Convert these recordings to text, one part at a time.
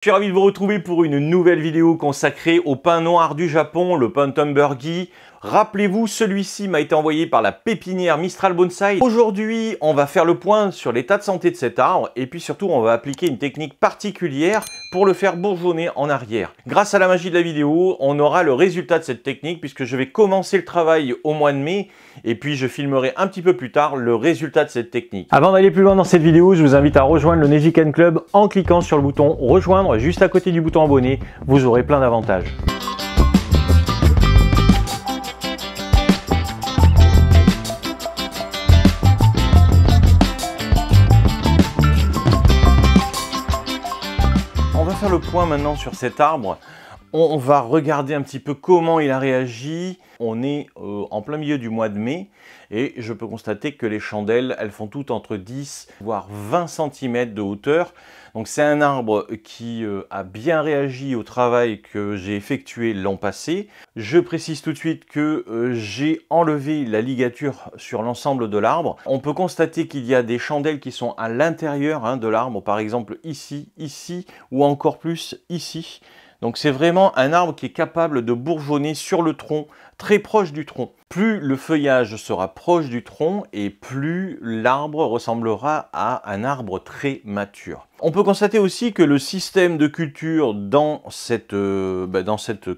Je suis ravi de vous retrouver pour une nouvelle vidéo consacrée au pain noir du Japon, le pain Tumbergi. Rappelez-vous, celui-ci m'a été envoyé par la pépinière Mistral Bonsai. Aujourd'hui, on va faire le point sur l'état de santé de cet arbre et puis surtout, on va appliquer une technique particulière pour le faire bourgeonner en arrière. Grâce à la magie de la vidéo, on aura le résultat de cette technique puisque je vais commencer le travail au mois de mai et puis je filmerai un petit peu plus tard le résultat de cette technique. Avant d'aller plus loin dans cette vidéo, je vous invite à rejoindre le Nejiken Club en cliquant sur le bouton rejoindre juste à côté du bouton abonner. Vous aurez plein d'avantages. On va faire le point maintenant sur cet arbre. On va regarder un petit peu comment il a réagi. On est en plein milieu du mois de mai et je peux constater que les chandelles, elles font toutes entre 10 voire 20 cm de hauteur. Donc c'est un arbre qui a bien réagi au travail que j'ai effectué l'an passé. Je précise tout de suite que j'ai enlevé la ligature sur l'ensemble de l'arbre. On peut constater qu'il y a des chandelles qui sont à l'intérieur de l'arbre, par exemple ici, ici ou encore plus ici. Donc c'est vraiment un arbre qui est capable de bourgeonner sur le tronc, très proche du tronc. Plus le feuillage sera proche du tronc et plus l'arbre ressemblera à un arbre très mature. On peut constater aussi que le système de culture dans cette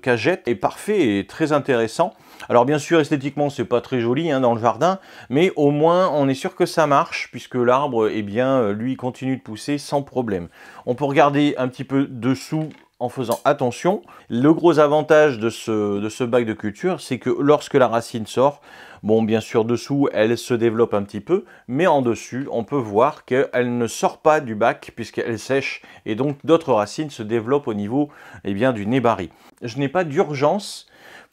cagette est parfait et très intéressant. Alors bien sûr, esthétiquement, c'est pas très joli dans le jardin, mais au moins on est sûr que ça marche puisque l'arbre, lui, continue de pousser sans problème. On peut regarder un petit peu dessous en faisant attention. Le gros avantage de ce bac de culture, c'est que lorsque la racine sort, bon, bien sûr, dessous, elle se développe un petit peu, mais en dessus, on peut voir qu'elle ne sort pas du bac puisqu'elle sèche et donc d'autres racines se développent au niveau du nébari. Je n'ai pas d'urgence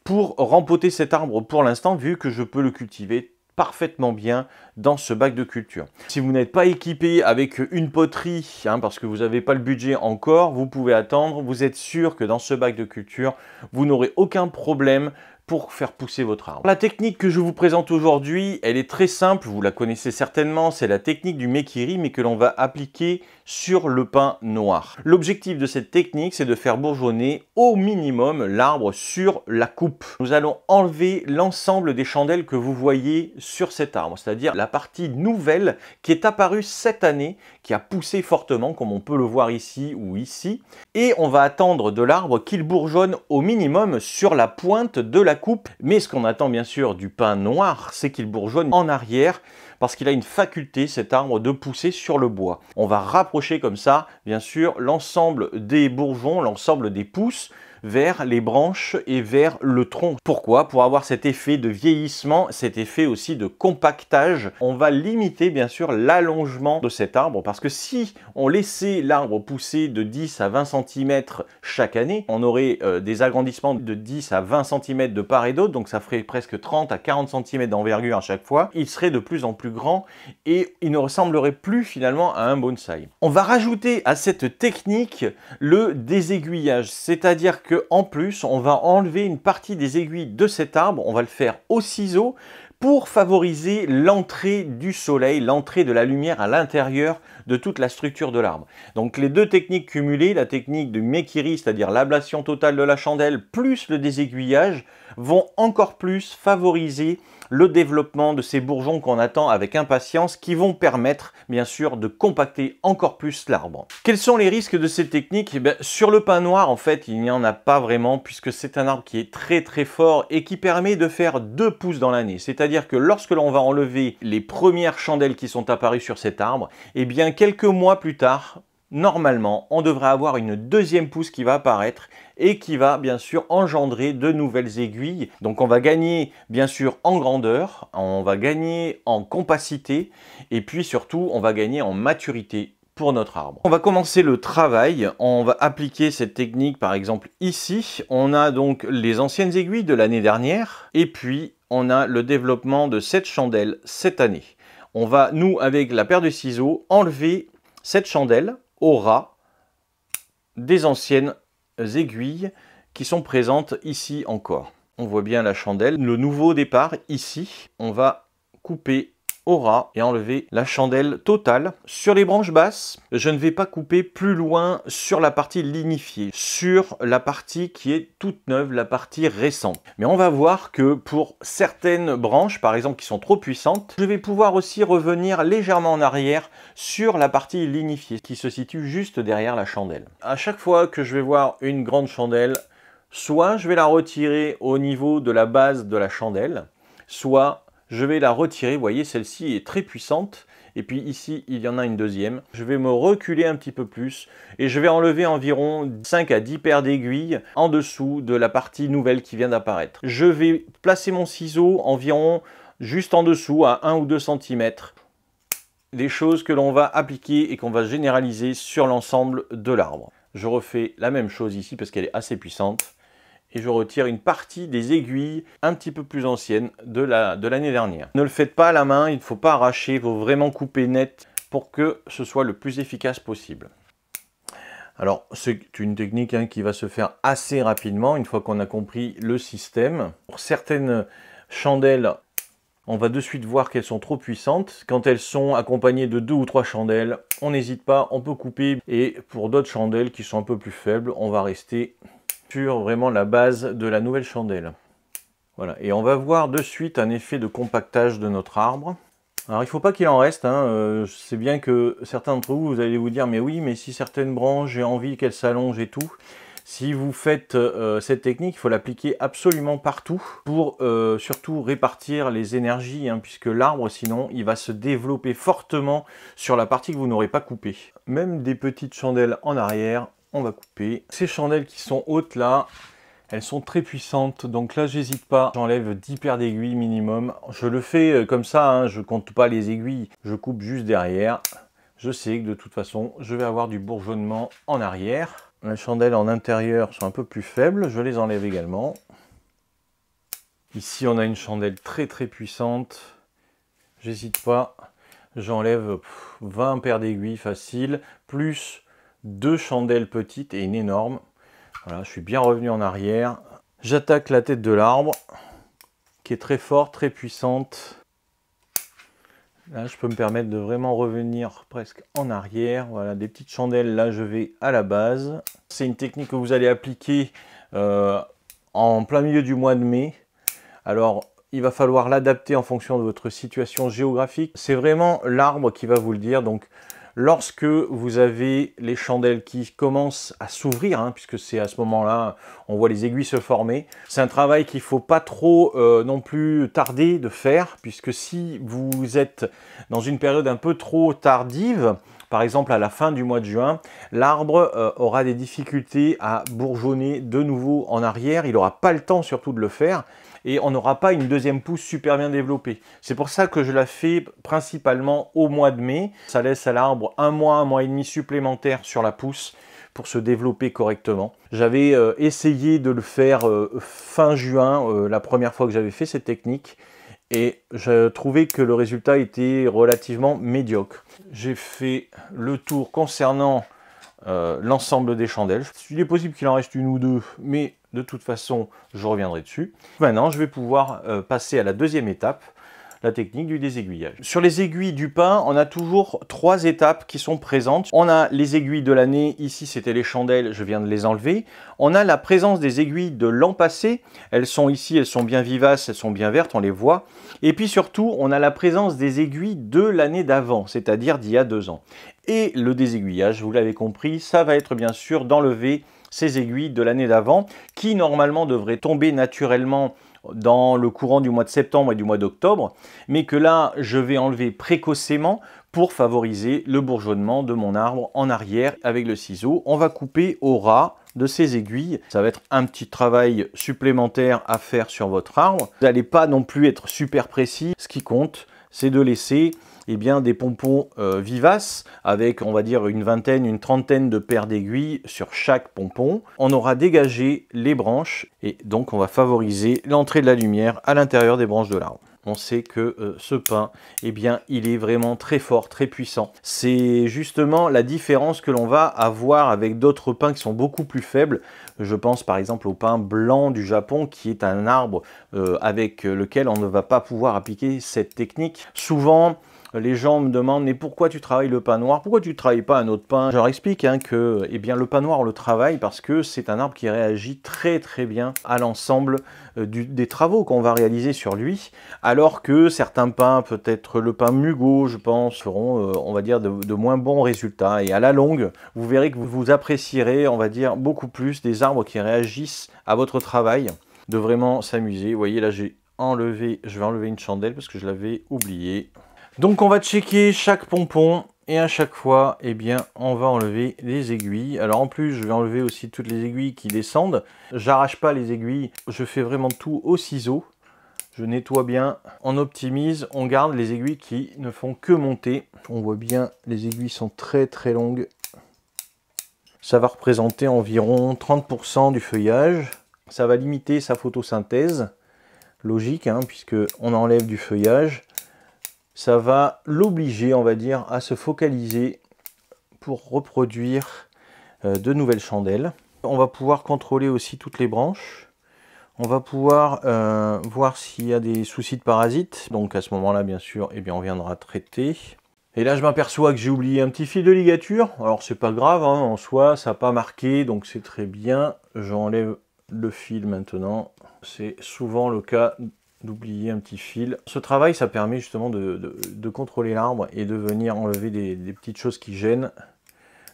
pour rempoter cet arbre pour l'instant, vu que je peux le cultiver parfaitement bien dans ce bac de culture. Si vous n'êtes pas équipé avec une poterie, parce que vous n'avez pas le budget encore, vous pouvez attendre. Vous êtes sûr que dans ce bac de culture, vous n'aurez aucun problème pour faire pousser votre arbre. La technique que je vous présente aujourd'hui, elle est très simple, vous la connaissez certainement, c'est la technique du mekiri, mais que l'on va appliquer sur le pain noir. L'objectif de cette technique, c'est de faire bourgeonner au minimum l'arbre sur la coupe. Nous allons enlever l'ensemble des chandelles que vous voyez sur cet arbre, c'est-à-dire la partie nouvelle qui est apparue cette année, qui a poussé fortement, comme on peut le voir ici ou ici, et on va attendre de l'arbre qu'il bourgeonne au minimum sur la pointe de la coupe. Mais ce qu'on attend bien sûr du pain noir, c'est qu'il bourgeonne en arrière, parce qu'il a une faculté, cet arbre, de pousser sur le bois. On va rapprocher comme ça, bien sûr, l'ensemble des bourgeons, l'ensemble des pousses, vers les branches et vers le tronc. Pourquoi? Pour avoir cet effet de vieillissement, cet effet aussi de compactage. On va limiter bien sûr l'allongement de cet arbre parce que si on laissait l'arbre pousser de 10 à 20 cm chaque année, on aurait des agrandissements de 10 à 20 cm de part et d'autre, donc ça ferait presque 30 à 40 cm d'envergure à chaque fois. Il serait de plus en plus grand et il ne ressemblerait plus finalement à un bonsaï. On va rajouter à cette technique le désaiguillage, c'est-à-dire que en plus, on va enlever une partie des aiguilles de cet arbre, on va le faire au ciseau pour favoriser l'entrée du soleil, l'entrée de la lumière à l'intérieur de toute la structure de l'arbre. Donc les deux techniques cumulées, la technique du mekiri, c'est-à-dire l'ablation totale de la chandelle, plus le désaiguillage, vont encore plus favoriser le développement de ces bourgeons qu'on attend avec impatience, qui vont permettre bien sûr de compacter encore plus l'arbre. Quels sont les risques de cette technique? Sur le pain noir, en fait, il n'y en a pas vraiment, puisque c'est un arbre qui est très très fort et qui permet de faire 2 pousses dans l'année. C'est-à-dire que lorsque l'on va enlever les premières chandelles qui sont apparues sur cet arbre, quelques mois plus tard, normalement, on devrait avoir une deuxième pousse qui va apparaître et qui va bien sûr engendrer de nouvelles aiguilles. Donc on va gagner bien sûr en grandeur, on va gagner en compacité et puis surtout on va gagner en maturité pour notre arbre. On va commencer le travail, on va appliquer cette technique par exemple ici. On a donc les anciennes aiguilles de l'année dernière et puis on a le développement de cette chandelle cette année. On va, nous, avec la paire de ciseaux, enlever cette chandelle au ras des anciennes aiguilles qui sont présentes ici encore. On voit bien la chandelle. Le nouveau départ, ici, on va couper au ras et enlever la chandelle totale. Sur les branches basses, je ne vais pas couper plus loin sur la partie lignifiée, sur la partie qui est toute neuve, la partie récente. Mais on va voir que pour certaines branches, par exemple qui sont trop puissantes, je vais pouvoir aussi revenir légèrement en arrière sur la partie lignifiée qui se situe juste derrière la chandelle. À chaque fois que je vais voir une grande chandelle, soit je vais la retirer au niveau de la base de la chandelle, soit je vais la retirer. Vous voyez, celle-ci est très puissante. Et puis ici, il y en a une deuxième. Je vais me reculer un petit peu plus et je vais enlever environ 5 à 10 paires d'aiguilles en dessous de la partie nouvelle qui vient d'apparaître. Je vais placer mon ciseau environ juste en dessous à 1 ou 2 cm. Des choses que l'on va appliquer et qu'on va généraliser sur l'ensemble de l'arbre. Je refais la même chose ici parce qu'elle est assez puissante. Et je retire une partie des aiguilles un petit peu plus anciennes de l'année dernière. Ne le faites pas à la main, il ne faut pas arracher, il faut vraiment couper net pour que ce soit le plus efficace possible. Alors, c'est une technique qui va se faire assez rapidement une fois qu'on a compris le système. Pour certaines chandelles, on va de suite voir qu'elles sont trop puissantes. Quand elles sont accompagnées de 2 ou 3 chandelles, on n'hésite pas, on peut couper. Et pour d'autres chandelles qui sont un peu plus faibles, on va rester sur vraiment la base de la nouvelle chandelle. Voilà, et on va voir de suite un effet de compactage de notre arbre. Alors il ne faut pas qu'il en reste, je sais bien que certains d'entre vous, vous allez vous dire mais oui, mais si certaines branches, j'ai envie qu'elles s'allongent et tout. Si vous faites cette technique, il faut l'appliquer absolument partout pour surtout répartir les énergies, puisque l'arbre sinon il va se développer fortement sur la partie que vous n'aurez pas coupée. Même des petites chandelles en arrière, on va couper. Ces chandelles qui sont hautes là, elles sont très puissantes, donc là j'hésite pas, j'enlève 10 paires d'aiguilles minimum. Je le fais comme ça, je compte pas les aiguilles, je coupe juste derrière. Je sais que de toute façon, je vais avoir du bourgeonnement en arrière. Les chandelles en intérieur sont un peu plus faibles, je les enlève également. Ici on a une chandelle très puissante, j'hésite pas, j'enlève 20 paires d'aiguilles facile, plus 2 chandelles petites et une énorme. Voilà, je suis bien revenu en arrière. J'attaque la tête de l'arbre, qui est très forte, très puissante. Là, je peux me permettre de vraiment revenir presque en arrière. Voilà, des petites chandelles, là, je vais à la base. C'est une technique que vous allez appliquer en plein milieu du mois de mai. Alors, il va falloir l'adapter en fonction de votre situation géographique. C'est vraiment l'arbre qui va vous le dire. Donc, lorsque vous avez les chandelles qui commencent à s'ouvrir, puisque c'est à ce moment-là, on voit les aiguilles se former, c'est un travail qu'il ne faut pas trop non plus tarder de faire, puisque si vous êtes dans une période un peu trop tardive, par exemple à la fin du mois de juin, l'arbre aura des difficultés à bourgeonner de nouveau en arrière, il n'aura pas le temps surtout de le faire, et on n'aura pas une deuxième pousse super bien développée. C'est pour ça que je la fais principalement au mois de mai. Ça laisse à l'arbre un mois et demi supplémentaire sur la pousse pour se développer correctement. J'avais essayé de le faire fin juin, la première fois que j'avais fait cette technique, et je trouvais que le résultat était relativement médiocre. J'ai fait le tour concernant l'ensemble des chandelles. Il est possible qu'il en reste une ou deux, mais de toute façon, je reviendrai dessus. Maintenant, je vais pouvoir passer à la deuxième étape, la technique du désaiguillage. Sur les aiguilles du pin, on a toujours 3 étapes qui sont présentes. On a les aiguilles de l'année, ici c'était les chandelles, je viens de les enlever. On a la présence des aiguilles de l'an passé, elles sont ici, elles sont bien vivaces, elles sont bien vertes, on les voit. Et puis surtout, on a la présence des aiguilles de l'année d'avant, c'est-à-dire d'il y a 2 ans. Et le désaiguillage, vous l'avez compris, ça va être bien sûr d'enlever ces aiguilles de l'année d'avant, qui normalement devraient tomber naturellement dans le courant du mois de septembre et du mois d'octobre, mais que là, je vais enlever précocement pour favoriser le bourgeonnement de mon arbre en arrière. Avec le ciseau, on va couper au ras de ces aiguilles. Ça va être un petit travail supplémentaire à faire sur votre arbre. Vous n'allez pas non plus être super précis. Ce qui compte, c'est de laisser des pompons vivaces avec, on va dire, une vingtaine, une trentaine de paires d'aiguilles sur chaque pompon. On aura dégagé les branches et donc on va favoriser l'entrée de la lumière à l'intérieur des branches de l'arbre. on sait que ce pin, eh bien, il est vraiment très fort, très puissant. C'est justement la différence que l'on va avoir avec d'autres pins qui sont beaucoup plus faibles. Je pense par exemple au pin blanc du Japon, qui est un arbre avec lequel on ne va pas pouvoir appliquer cette technique. Souvent, les gens me demandent, mais pourquoi tu travailles le pin noir? Pourquoi tu ne travailles pas un autre pin? Je leur explique que eh bien, le pin noir, on le travaille parce que c'est un arbre qui réagit très très bien à l'ensemble des travaux qu'on va réaliser sur lui, alors que certains pins, peut-être le pin mugo, je pense, feront, on va dire, de moins bons résultats. Et à la longue, vous verrez que vous apprécierez, on va dire, beaucoup plus des arbres qui réagissent à votre travail, de vraiment s'amuser. Vous voyez, là, je vais enlever une chandelle parce que je l'avais oublié. Donc on va checker chaque pompon et à chaque fois, eh bien, on va enlever les aiguilles. Alors en plus, je vais enlever aussi toutes les aiguilles qui descendent. J'arrache pas les aiguilles, je fais vraiment tout au ciseau. Je nettoie bien, on optimise, on garde les aiguilles qui ne font que monter. On voit bien, les aiguilles sont très très longues. Ça va représenter environ 30% du feuillage. Ça va limiter sa photosynthèse. Logique, hein, puisque on enlève du feuillage. Ça va l'obliger, on va dire, à se focaliser pour reproduire de nouvelles chandelles. On va pouvoir contrôler aussi toutes les branches. On va pouvoir voir s'il y a des soucis de parasites. Donc à ce moment-là, bien sûr, eh bien, on viendra traiter. Et là, je m'aperçois que j'ai oublié un petit fil de ligature. Alors, c'est pas grave, hein, en soi, ça n'a pas marqué, donc c'est très bien. J'enlève le fil maintenant. C'est souvent le cas d'oublier un petit fil. Ce travail, ça permet justement de contrôler l'arbre et de venir enlever des petites choses qui gênent,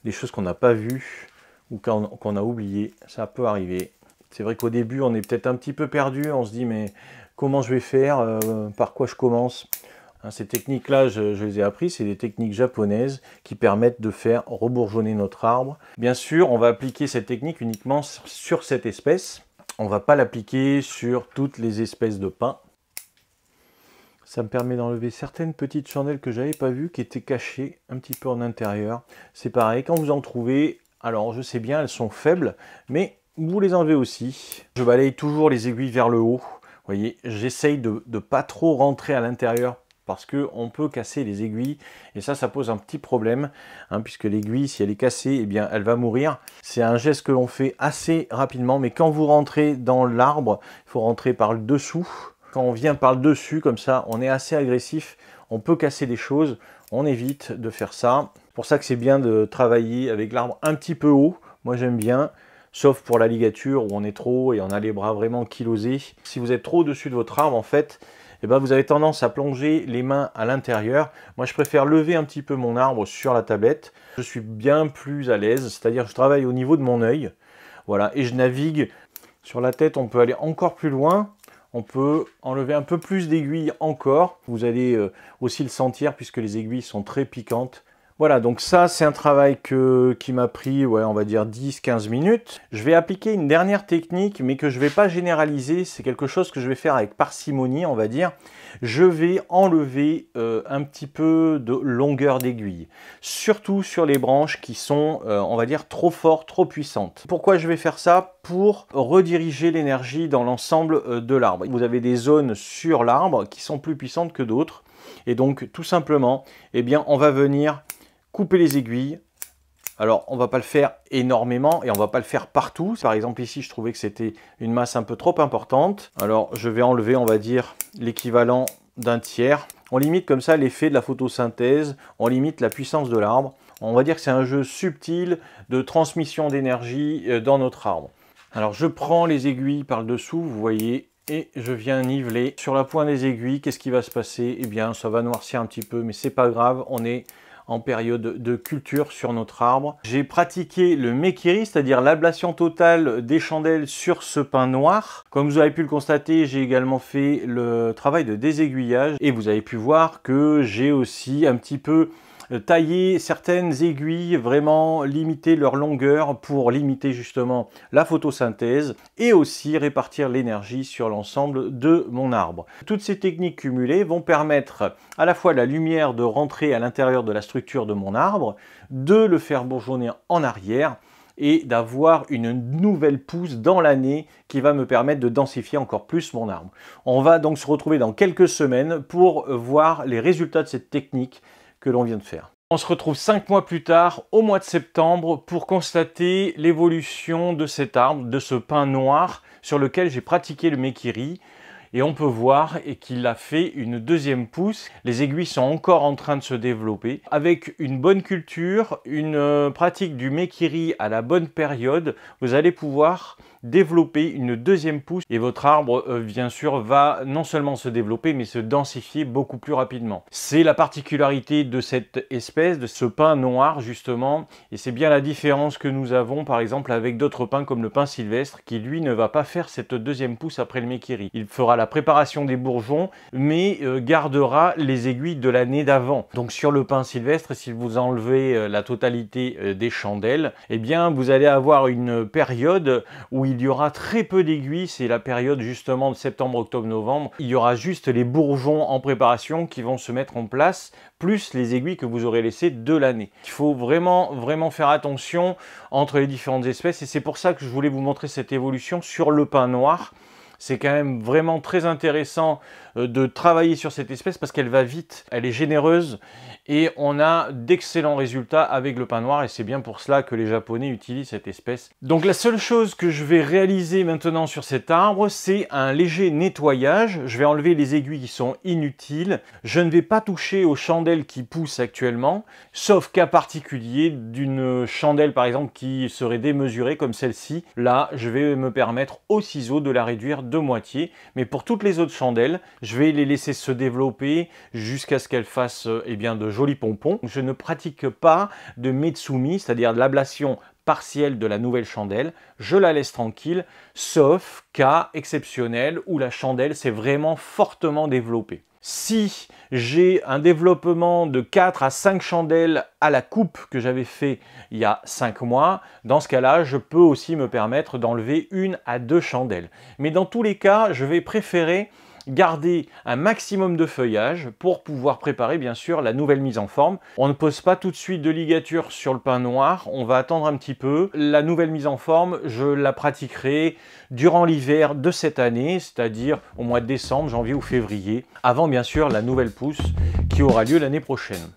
des choses qu'on n'a pas vues ou qu'on a oubliées. Ça peut arriver. C'est vrai qu'au début, on est peut-être un petit peu perdu. On se dit, mais comment je vais faire? Par quoi je commence? Ces techniques-là, je les ai apprises. C'est des techniques japonaises qui permettent de faire rebourgeonner notre arbre. Bien sûr, on va appliquer cette technique uniquement sur cette espèce. On ne va pas l'appliquer sur toutes les espèces de pins. Ça me permet d'enlever certaines petites chandelles que je n'avais pas vues, qui étaient cachées un petit peu en intérieur. C'est pareil, quand vous en trouvez, alors je sais bien, elles sont faibles, mais vous les enlevez aussi. Je balaye toujours les aiguilles vers le haut. Vous voyez, j'essaye de ne pas trop rentrer à l'intérieur, parce qu'on peut casser les aiguilles, et ça pose un petit problème, hein, puisque l'aiguille, si elle est cassée, eh bien, elle va mourir. C'est un geste que l'on fait assez rapidement, mais quand vous rentrez dans l'arbre, il faut rentrer par le dessous. Quand on vient par le dessus, comme ça, on est assez agressif, on peut casser des choses, on évite de faire ça. C'est pour ça que c'est bien de travailler avec l'arbre un petit peu haut, moi j'aime bien, sauf pour la ligature où on est trop haut et on a les bras vraiment kilosés. Si vous êtes trop au-dessus de votre arbre, en fait, eh ben, vous avez tendance à plonger les mains à l'intérieur. Moi, je préfère lever un petit peu mon arbre sur la tablette. Je suis bien plus à l'aise, c'est-à-dire que je travaille au niveau de mon œil. Voilà, et je navigue sur la tête, on peut aller encore plus loin. On peut enlever un peu plus d'aiguilles encore. Vous allez aussi le sentir puisque les aiguilles sont très piquantes. Voilà, donc ça, c'est un travail qui m'a pris, ouais, on va dire 10-15 minutes. Je vais appliquer une dernière technique, mais que je ne vais pas généraliser. C'est quelque chose que je vais faire avec parcimonie, on va dire. Je vais enlever un petit peu de longueur d'aiguille, surtout sur les branches qui sont, on va dire, trop fortes, trop puissantes. Pourquoi je vais faire ça? Pour rediriger l'énergie dans l'ensemble de l'arbre. Vous avez des zones sur l'arbre qui sont plus puissantes que d'autres. Et donc, tout simplement, eh bien, on va venir couper les aiguilles. Alors, on ne va pas le faire énormément et on ne va pas le faire partout. Par exemple, ici, je trouvais que c'était une masse un peu trop importante. Alors, je vais enlever, on va dire, l'équivalent d'un tiers. On limite comme ça l'effet de la photosynthèse. On limite la puissance de l'arbre. On va dire que c'est un jeu subtil de transmission d'énergie dans notre arbre. Alors, je prends les aiguilles par le dessous, vous voyez, et je viens niveler. Sur la pointe des aiguilles, qu'est-ce qui va se passer? Eh bien, ça va noircir un petit peu, mais c'est pas grave. On est en période de culture sur notre arbre. J'ai pratiqué le mekiri, c'est-à-dire l'ablation totale des chandelles sur ce pin noir. Comme vous avez pu le constater, j'ai également fait le travail de désaiguillage et vous avez pu voir que j'ai aussi un petit peu tailler certaines aiguilles, vraiment limiter leur longueur pour limiter justement la photosynthèse et aussi répartir l'énergie sur l'ensemble de mon arbre. Toutes ces techniques cumulées vont permettre à la fois la lumière de rentrer à l'intérieur de la structure de mon arbre, de le faire bourgeonner en arrière et d'avoir une nouvelle pousse dans l'année qui va me permettre de densifier encore plus mon arbre. On va donc se retrouver dans quelques semaines pour voir les résultats de cette technique que l'on vient de faire. On se retrouve 5 mois plus tard, au mois de septembre, pour constater l'évolution de cet arbre, de ce pin noir sur lequel j'ai pratiqué le mekiri. Et on peut voir qu'il a fait une deuxième pousse. Les aiguilles sont encore en train de se développer. Avec une bonne culture, une pratique du mekiri à la bonne période, vous allez pouvoir développer une deuxième pousse et votre arbre bien sûr va non seulement se développer mais se densifier beaucoup plus rapidement. C'est la particularité de cette espèce, de ce pin noir justement, et c'est bien la différence que nous avons par exemple avec d'autres pins comme le pin sylvestre qui lui ne va pas faire cette deuxième pousse après le mekiri. Il fera la préparation des bourgeons mais gardera les aiguilles de l'année d'avant. Donc sur le pin sylvestre, si vous enlevez la totalité des chandelles, eh bien vous allez avoir une période où il y aura très peu d'aiguilles, c'est la période justement de septembre, octobre, novembre. Il y aura juste les bourgeons en préparation qui vont se mettre en place, plus les aiguilles que vous aurez laissées de l'année. Il faut vraiment faire attention entre les différentes espèces et c'est pour ça que je voulais vous montrer cette évolution sur le pin noir. C'est quand même vraiment très intéressant de travailler sur cette espèce parce qu'elle va vite, elle est généreuse et on a d'excellents résultats avec le pin noir et c'est bien pour cela que les Japonais utilisent cette espèce. Donc la seule chose que je vais réaliser maintenant sur cet arbre, c'est un léger nettoyage. Je vais enlever les aiguilles qui sont inutiles. Je ne vais pas toucher aux chandelles qui poussent actuellement, sauf cas particulier d'une chandelle par exemple qui serait démesurée comme celle-ci. Là, je vais me permettre au ciseau de la réduire de moitié. Mais pour toutes les autres chandelles, je vais les laisser se développer jusqu'à ce qu'elles fassent eh bien, de jolis pompons. Je ne pratique pas de metsumi, c'est-à-dire de l'ablation partielle de la nouvelle chandelle. Je la laisse tranquille, sauf cas exceptionnel où la chandelle s'est vraiment fortement développée. Si j'ai un développement de 4 à 5 chandelles à la coupe que j'avais fait il y a 5 mois, dans ce cas-là, je peux aussi me permettre d'enlever 1 à 2 chandelles. Mais dans tous les cas, je vais préférer garder un maximum de feuillage pour pouvoir préparer bien sûr la nouvelle mise en forme. On ne pose pas tout de suite de ligature sur le pin noir, on va attendre un petit peu. La nouvelle mise en forme, je la pratiquerai durant l'hiver de cette année, c'est-à-dire au mois de décembre, janvier ou février, avant bien sûr la nouvelle pousse qui aura lieu l'année prochaine.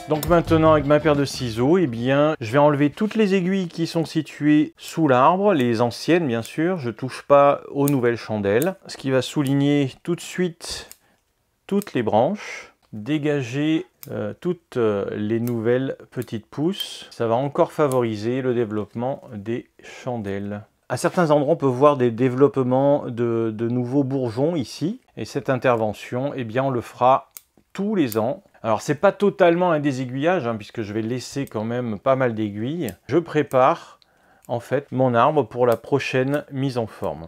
Donc maintenant avec ma paire de ciseaux, eh bien, je vais enlever toutes les aiguilles qui sont situées sous l'arbre, les anciennes bien sûr, je ne touche pas aux nouvelles chandelles, ce qui va souligner tout de suite toutes les branches, dégager toutes les nouvelles petites pousses, ça va encore favoriser le développement des chandelles. À certains endroits, on peut voir des développements de nouveaux bourgeons ici, et cette intervention, eh bien, on le fera tous les ans. Alors c'est pas totalement un désaiguillage hein, puisque je vais laisser quand même pas mal d'aiguilles. Je prépare en fait mon arbre pour la prochaine mise en forme.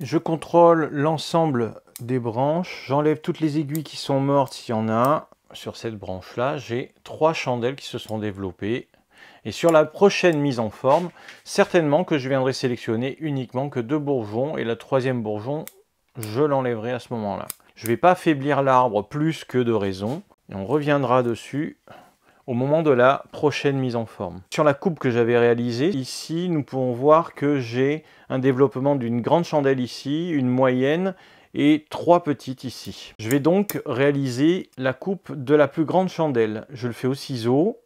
Je contrôle l'ensemble des branches, j'enlève toutes les aiguilles qui sont mortes s'il y en a. Sur cette branche là, j'ai 3 chandelles qui se sont développées. Et sur la prochaine mise en forme, certainement que je viendrai sélectionner uniquement que 2 bourgeons et la 3e bourgeon, je l'enlèverai à ce moment-là. Je ne vais pas affaiblir l'arbre plus que de raison. Et on reviendra dessus au moment de la prochaine mise en forme. Sur la coupe que j'avais réalisée, ici nous pouvons voir que j'ai un développement d'une grande chandelle ici, une moyenne et 3 petites ici. Je vais donc réaliser la coupe de la plus grande chandelle. Je le fais au ciseau.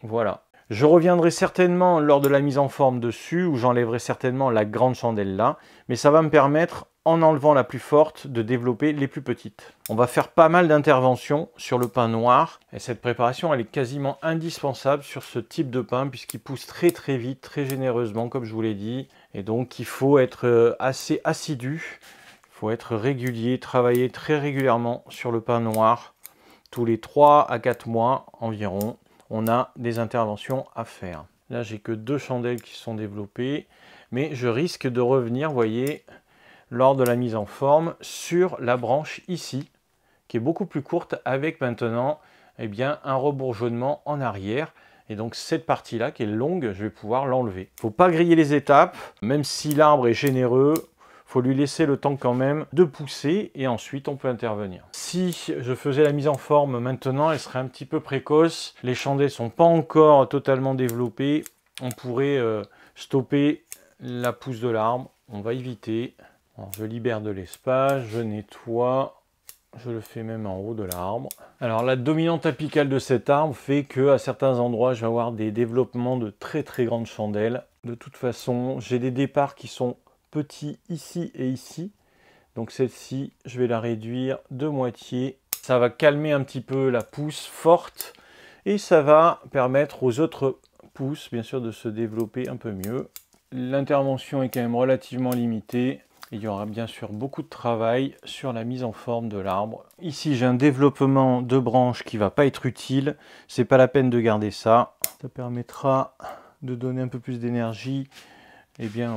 Voilà. Je reviendrai certainement lors de la mise en forme dessus, où j'enlèverai certainement la grande chandelle là, mais ça va me permettre en enlevant la plus forte, de développer les plus petites. On va faire pas mal d'interventions sur le pain noir et cette préparation elle est quasiment indispensable sur ce type de pain puisqu'il pousse très vite, très généreusement comme je vous l'ai dit. Et donc il faut être assez assidu, il faut être régulier, travailler très régulièrement sur le pain noir. Tous les 3 à 4 mois environ, on a des interventions à faire. Là j'ai que 2 chandelles qui sont développées, mais je risque de revenir, vous voyez, lors de la mise en forme sur la branche ici, qui est beaucoup plus courte avec maintenant eh bien, un rebourgeonnement en arrière. Et donc cette partie-là qui est longue, je vais pouvoir l'enlever. Il ne faut pas griller les étapes, même si l'arbre est généreux, il faut lui laisser le temps quand même de pousser et ensuite on peut intervenir. Si je faisais la mise en forme maintenant, elle serait un petit peu précoce. Les chandelles ne sont pas encore totalement développées. On pourrait stopper la pousse de l'arbre. On va éviter. Alors, je libère de l'espace, je nettoie, je le fais même en haut de l'arbre. Alors la dominante apicale de cet arbre fait qu'à certains endroits, je vais avoir des développements de très grandes chandelles. De toute façon, j'ai des départs qui sont petits ici et ici. Donc celle-ci, je vais la réduire de moitié. Ça va calmer un petit peu la pousse forte et ça va permettre aux autres pousses, bien sûr, de se développer un peu mieux. L'intervention est quand même relativement limitée. Il y aura bien sûr beaucoup de travail sur la mise en forme de l'arbre. Ici, j'ai un développement de branches qui ne va pas être utile. C'est pas la peine de garder ça. Ça permettra de donner un peu plus d'énergie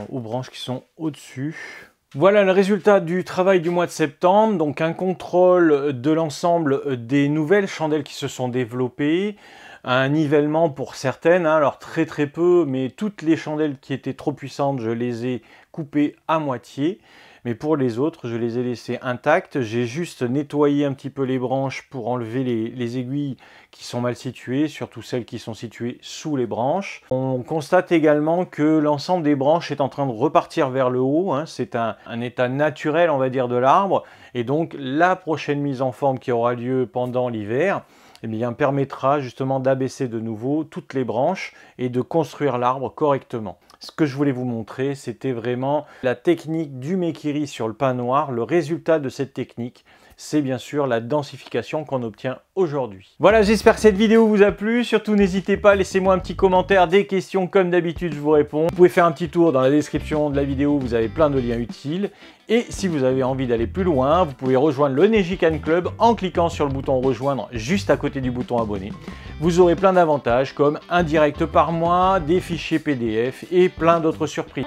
aux branches qui sont au-dessus. Voilà le résultat du travail du mois de septembre. Donc un contrôle de l'ensemble des nouvelles chandelles qui se sont développées. Un nivellement pour certaines, alors très peu, mais toutes les chandelles qui étaient trop puissantes, je les ai coupées à moitié. Mais pour les autres, je les ai laissées intactes. J'ai juste nettoyé un petit peu les branches pour enlever les aiguilles qui sont mal situées, surtout celles qui sont situées sous les branches. On constate également que l'ensemble des branches est en train de repartir vers le haut. C'est un état naturel, on va dire, de l'arbre. Et donc, la prochaine mise en forme qui aura lieu pendant l'hiver, eh bien, permettra justement d'abaisser de nouveau toutes les branches et de construire l'arbre correctement. Ce que je voulais vous montrer, c'était vraiment la technique du mekiri sur le pain noir. Le résultat de cette technique, c'est bien sûr la densification qu'on obtient aujourd'hui. Voilà, j'espère que cette vidéo vous a plu. Surtout, n'hésitez pas, laissez-moi un petit commentaire, des questions, comme d'habitude, je vous réponds. Vous pouvez faire un petit tour dans la description de la vidéo, vous avez plein de liens utiles. Et si vous avez envie d'aller plus loin, vous pouvez rejoindre le Nejikan Club en cliquant sur le bouton rejoindre juste à côté du bouton abonner. Vous aurez plein d'avantages comme un direct par mois, des fichiers PDF et plein d'autres surprises.